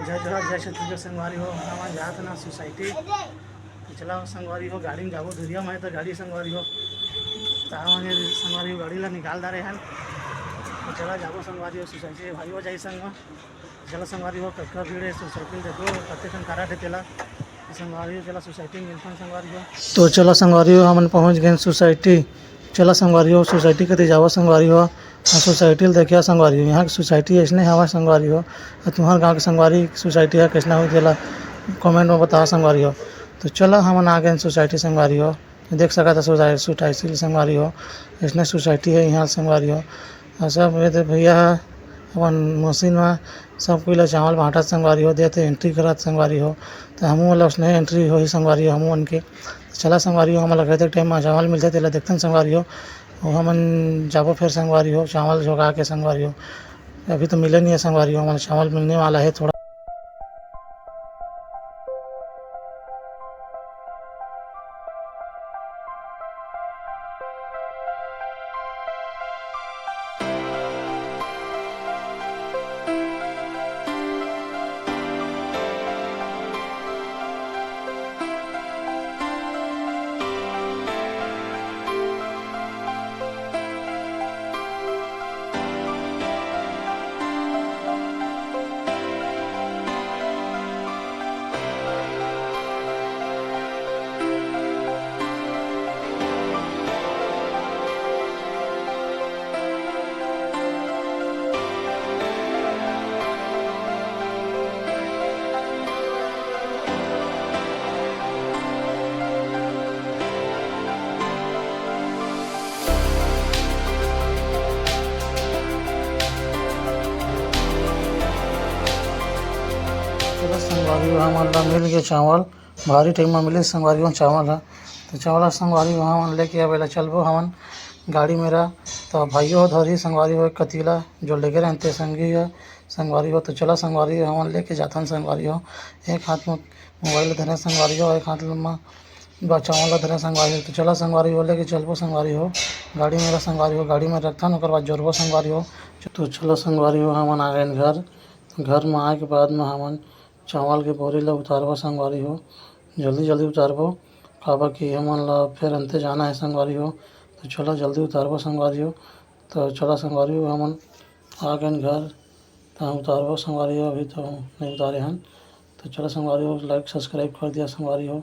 जय जोहार जय छत्तीसगढ़ संगवारी हो हमारे जात ना सोसाइटी तो चला संगवारी हो गाड़ी में जाबो धुरिया में तो गाड़ी संगवारी हो ताने संगवारी हो गाड़ी ला निकाल दारे हैं तो चला जाबो संगवारी हो सोसाइटी भाई हो जाई संग चला संगवारी हो कटका भीड़ है सोसाइटी देखो कते खन करा थे तेला संगवारी हो चला सोसाइटी में मिलता संगवारी हो तो चला संगवारी हो हमन पहुंच गए सोसाइटी चला संगवारी हो सोसाइटी कते जावा संगवारी हो सोसाइटी देखिया संगवारी हो यहाँ की सोसाइटी ऐसने हवा संगवारी हो तुम्हार गाँव के संगवारी सोसाइटी है कैसना हो चला कमेंट में बताओ संगवारी हो तो चला हमन आ गए सोसाइटी संगवारी हो देख सका था सोसाइटी संगवारी हो ऐसने सोसाइटी है यहाँ संगवारी हो सब भैया अपन मशीन में सब कोई चावल बांटत संगवारी हो देते एंट्री करत संगवारी हो तो हमू वाला उसने एंट्री हो ही संगवारी हो हमू उनके चला संगवारी हो हमारा कहते टाइम में चावल मिलते तेला देखते संगवारी हो हमन जाबो फिर संगवारी हो चावल जोगा के संगवारी हो अभी तो मिले नहीं है संगवारी हो हमारा चावल मिलने वाला है थोड़ा संगवारी हमारा मिल गया चावल भारी टाइम में मिले संगवारी चावल है तो चावल संगवारी हम लेके आवेला चलबो हमन गाड़ी मेरा तो भाइयों धरी संगवारी हो कतीला जो लेके रहते संगी है संगवारी हो तो चला संगवारी हमन लेके जाथन संगवारी हो एक हाथ में मोबाइल धरे संगवारी हो एक हाथ में चावल धरे संगवारी हो तो चला संगवारी हो लेके चलबो संगवारी हो गाड़ी मेरा संगवारी हो गाड़ी में रखथन ओकर बाद जोड़बो संगवारी हो तो चलो संगवारी हो हमन आ गए घर में आए के बाद में हमन चावल के बोरी ला उतारबो संगवारी हो जल्दी जल्दी उतारबो काबर कि हमन ला फिर अंते जाना है संगवारी हो तो चलो जल्दी उतारबो संगवारी हो तो चला संगवारी हो हमन आ गए घर तो उतारबो संगवारी हो अभी तो नहीं उतारे हैं तो चलो संगवारी हो लाइक सब्सक्राइब कर दिया संगवारी हो।